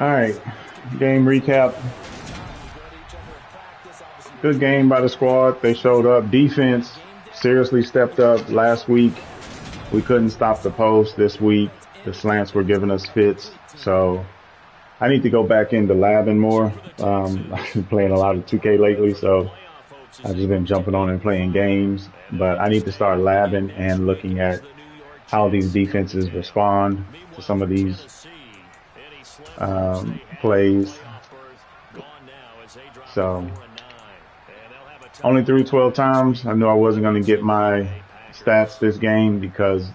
All right, game recap. Good game by the squad. They showed up. Defense seriously stepped up last week. We couldn't stop the post this week. The slants were giving us fits. So I need to go back into labbing more. I've been playing a lot of 2K lately, so I've just been jumping on and playing games. But I need to start labbing and looking at how these defenses respond to some of these plays. So only threw 12 times. I knew I wasn't going to get my stats this game because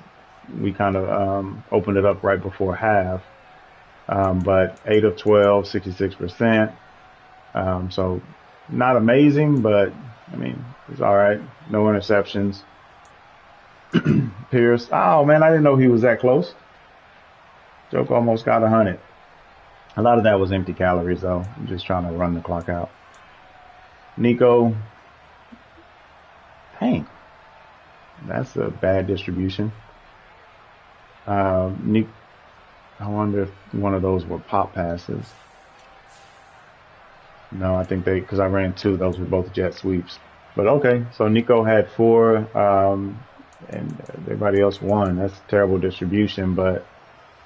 we kind of opened it up right before half. But 8 of 12, 66%. So not amazing, but I mean, it's all right. No interceptions. Pierce. Oh man, I didn't know he was that close. Joke almost got 100. A lot of that was empty calories though. I'm just trying to run the clock out. Nico. Dang. That's a bad distribution. Nick, I wonder if one of those were pop passes. No, I think because I ran two, those were both jet sweeps. But okay, so Nico had four, and everybody else won. That's terrible distribution, but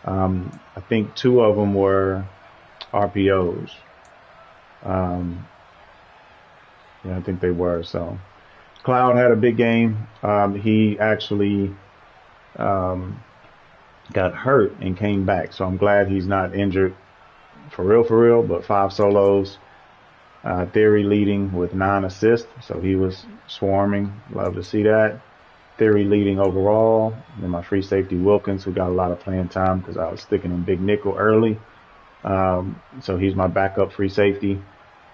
I think two of them were RPOs. Yeah, I think they were. So Cloud had a big game. He actually got hurt and came back, so I'm glad he's not injured for real, but 5 solos. Theory leading with 9 assists, so he was swarming. Love to see that. Theory leading overall. And then my free safety Wilkins, who got a lot of playing time because I was sticking in big nickel early. So he's my backup free safety.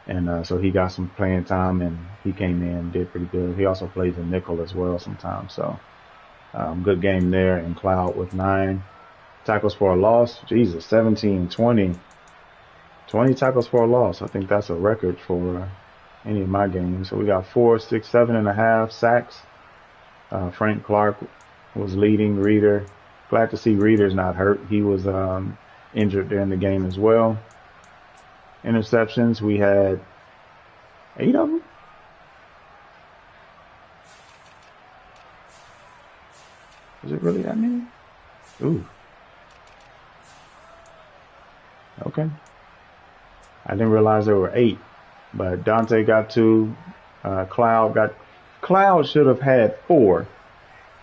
And so he got some playing time and he came in, did pretty good. He also plays in nickel as well sometimes. So good game there. And Cloud with 9 tackles for a loss. Jesus, 17, 20 tackles for a loss. I think that's a record for any of my games. So we got 4, 6, 7.5 sacks. Frank Clark was leading. Reader. Glad to see Reader's not hurt. He was injured during the game as well. Interceptions, we had 8 of them. Is it really that many? Ooh. Okay. I didn't realize there were 8, but Dante got 2. Cloud should have had 4.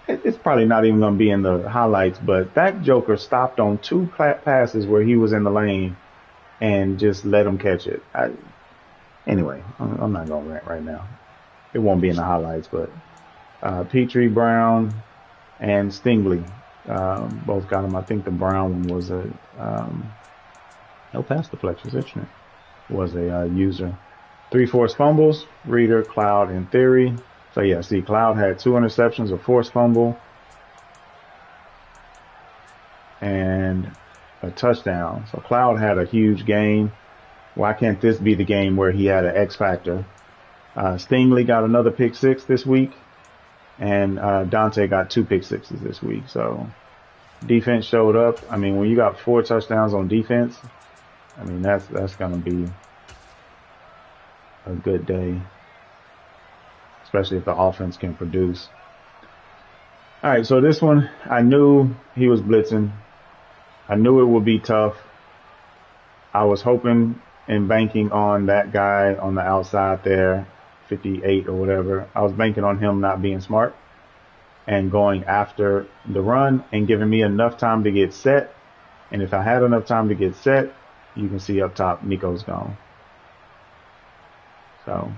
It's probably not even going to be in the highlights, but that Joker stopped on 2 passes where he was in the lane and just let him catch it. Anyway, I'm not going to rant right now. It won't be in the highlights, but Petrie, Brown, and Stingley both got him. I think the Brown one was a no pass deflections, isn't it? Was a user. 3 forced fumbles, Reader, Cloud, and Theory. So yeah, see, Cloud had 2 interceptions, a forced fumble, and a touchdown. So Cloud had a huge game. Why can't this be the game where he had an X factor? Stingley got another pick 6 this week, and Dante got 2 pick 6s this week. So defense showed up. I mean, when you got 4 touchdowns on defense, I mean, that's going to be a good day, especially if the offense can produce. All right, so this one, I knew he was blitzing. I knew it would be tough. I was hoping and banking on that guy on the outside there, 58 or whatever. I was banking on him not being smart and going after the run and giving me enough time to get set. And if I had enough time to get set, you can see up top, Nico's gone. So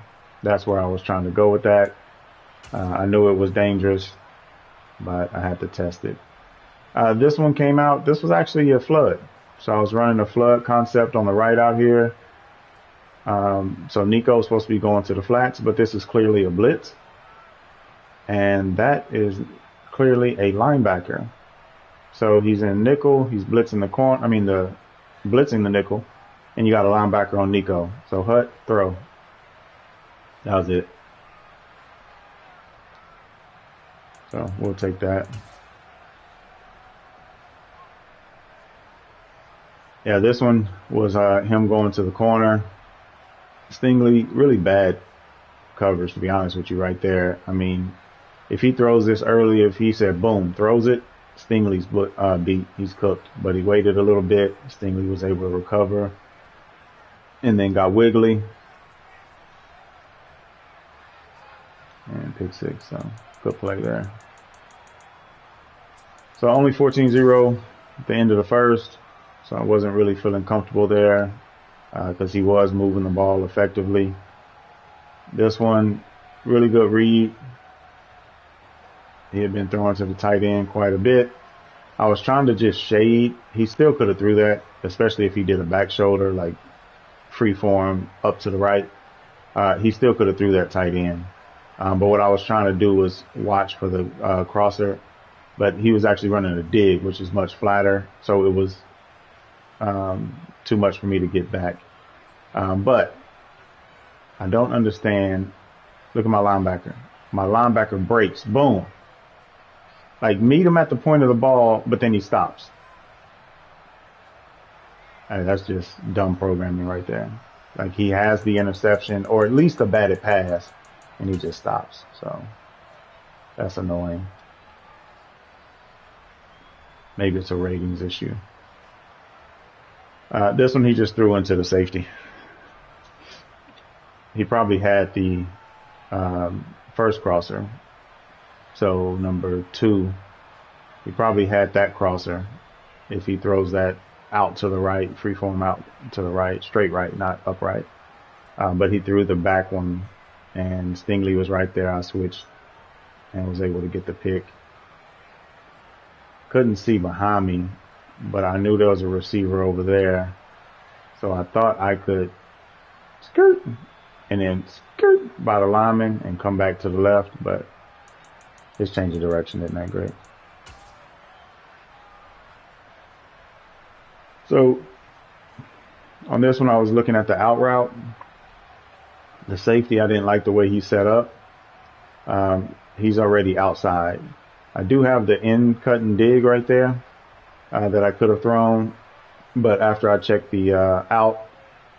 that's where I was trying to go with that. I knew it was dangerous, but I had to test it. This one came out. This was actually a flood. So I was running a flood concept on the right out here. So Nico's supposed to be going to the flats, but this is clearly a blitz. And that is clearly a linebacker. So he's in nickel. He's blitzing the corner. Blitzing the nickel. And you got a linebacker on Nico. So hut, throw. That was it. So we'll take that. Yeah, this one was him going to the corner. Stingley, really bad coverage, to be honest with you, right there. I mean, if he throws this early, if he said boom, throws it, Stingley's beat. He's cooked. But he waited a little bit. Stingley was able to recover and then got wiggly and pick six. So good play there. So only 14-0 at the end of the first. So I wasn't really feeling comfortable there because he was moving the ball effectively. This one, really good read. He had been throwing to the tight end quite a bit. I was trying to just shade. He still could have threw that, especially if he did a back shoulder, like free form up to the right. He still could have threw that tight end. But what I was trying to do was watch for the crosser. But he was actually running a dig, which is much flatter. So it was too much for me to get back. But I don't understand. Look at my linebacker. My linebacker breaks. Boom. Like, meet him at the point of the ball, but then he stops. That's just dumb programming right there. Like, he has the interception, or at least a batted pass, and he just stops. So that's annoying. Maybe it's a ratings issue. This one he just threw into the safety. He probably had the first crosser. So number 2, he probably had that crosser. If he throws that out to the right, freeform out to the right, straight right, not upright. But he threw the back one, and Stingley was right there. I switched and was able to get the pick. Couldn't see behind me, but I knew there was a receiver over there. So I thought I could skirt and then skirt by the lineman and come back to the left, but his change of direction isn't that great. So on this one, I was looking at the out route. The safety, I didn't like the way he set up. He's already outside. I do have the in cut and dig right there that I could have thrown. But after I checked the out,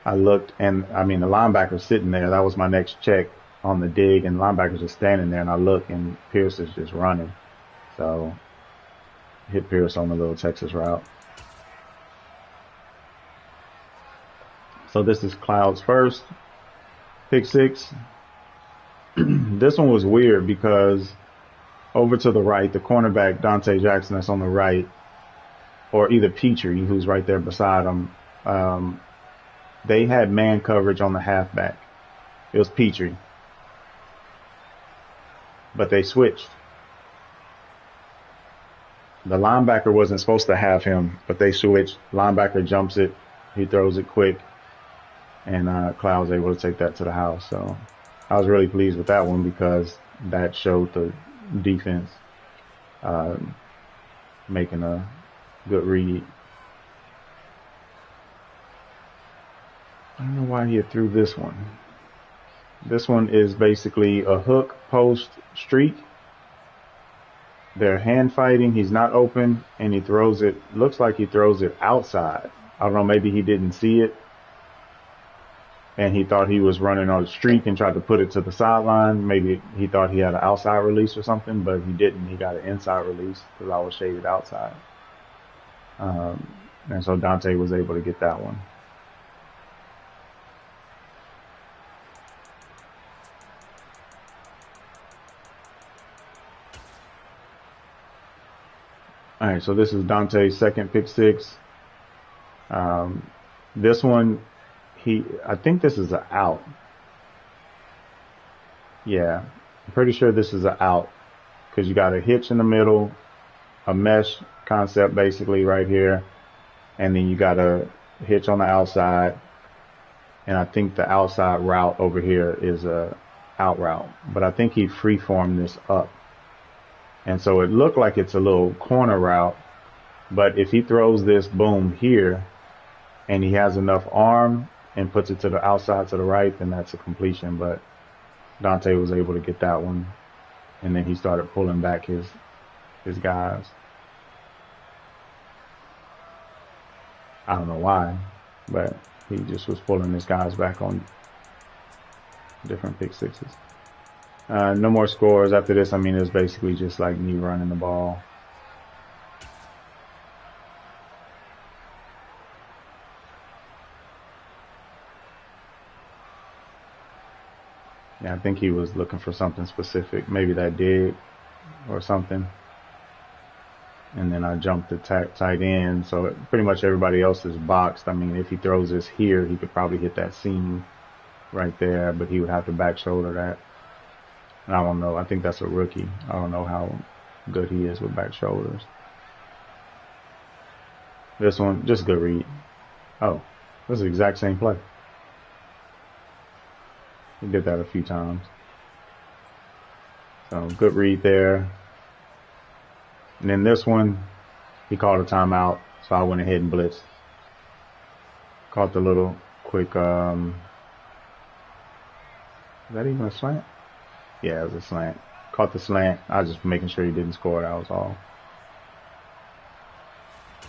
I looked, and I mean, the linebacker's sitting there. That was my next check on the dig, and the linebacker's just standing there, and I look, and Pierce is just running. So hit Pierce on the little Texas route. So this is Cloud's first pick six. This one was weird because over to the right, the cornerback, Dante Jackson, that's on the right, or either Petrie, who's right there beside him, they had man coverage on the halfback. It was Petrie. But they switched. The linebacker wasn't supposed to have him, but they switched. Linebacker jumps it. He throws it quick. And Cloud's able to take that to the house. So I was really pleased with that one because that showed the defense making a good read. I don't know why he threw this one. This one is basically a hook post streak. They're hand fighting. He's not open, and he throws it. Looks like he throws it outside. I don't know. Maybe he didn't see it, and he thought he was running on a streak and tried to put it to the sideline. Maybe he thought he had an outside release or something, but he didn't. He got an inside release because I was shaded outside. And so Dante was able to get that one. All right, so this is Dante's second pick six. This one, I think this is an out. Yeah, I'm pretty sure this is an out because you got a hitch in the middle, a mesh concept basically right here, and then you got a hitch on the outside, and I think the outside route over here is a out route, but I think he freeformed this up. And so it looked like it's a little corner route, but if he throws this boom here and he has enough arm and puts it to the outside to the right, then that's a completion. But Dante was able to get that one, and then he started pulling back his guys. I don't know why, but he just was pulling his guys back on different pick sixes. No more scores after this. I mean, it's basically just like me running the ball. Yeah, I think he was looking for something specific, maybe that dig or something. And then I jumped to tight end. So pretty much everybody else is boxed. I mean, if he throws this here, he could probably hit that seam right there, but he would have to back shoulder that. And I don't know. I think that's a rookie. I don't know how good he is with back shoulders. This one, just good read. Oh, this is the exact same play. He did that a few times. So good read there. And then this one, he called a timeout, so I went ahead and blitzed. Caught the little quick, is that even a slant? Yeah, it was a slant. Caught the slant. I was just making sure he didn't score, that was all.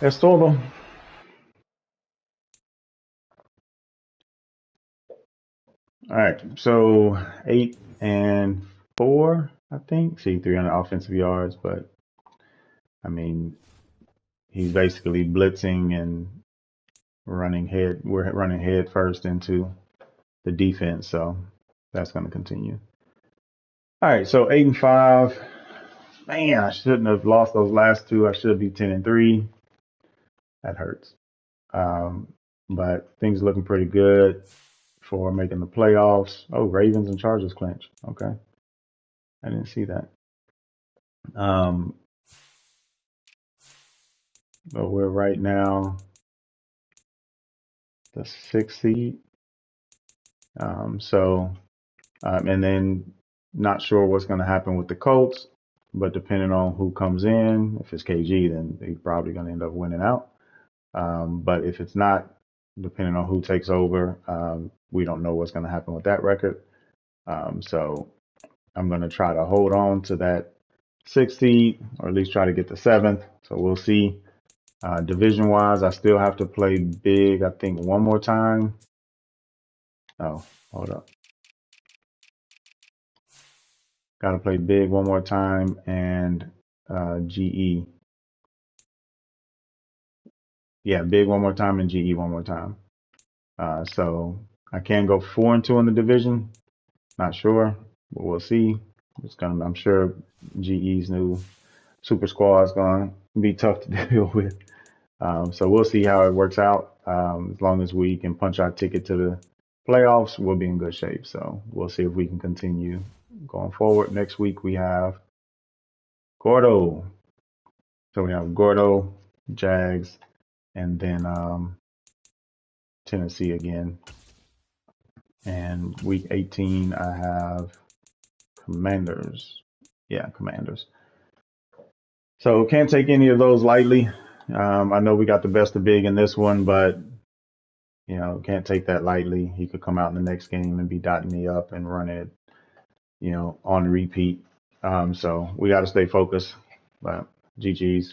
Es todo. All right, so 8-4, I think. See, 300 offensive yards, but I mean, he's basically blitzing and running head. We're running head first into the defense, so that's going to continue. All right, so 8-5. Man, I shouldn't have lost those last two. I should be 10-3. That hurts. But things looking pretty good for making the playoffs. Oh, Ravens and Chargers clinch. Okay, I didn't see that. But we're right now the 6th seed. And then not sure what's going to happen with the Colts, but depending on who comes in, if it's KG, then he's probably going to end up winning out. But if it's not, depending on who takes over, we don't know what's going to happen with that record. So I'm going to try to hold on to that 6th seed, or at least try to get the 7th. So we'll see. Division wise, I still have to play big, I think, one more time. Oh, hold up. Got to play big one more time and GE. Yeah, big one more time and GE one more time. So I can go 4-2 in the division. Not sure, but we'll see. I'm sure GE's new super squad is going to be tough to deal with. So we'll see how it works out. As long as we can punch our ticket to the playoffs, we'll be in good shape. So we'll see if we can continue going forward. Next week we have Gordo. So we have Gordo, Jags, and then Tennessee again. And week 18 I have Commanders. Yeah, Commanders. So can't take any of those lightly. I know we got the best of big in this one, but can't take that lightly. He could come out in the next game and be dotting me up and run it, on repeat. So we got to stay focused. But GG's.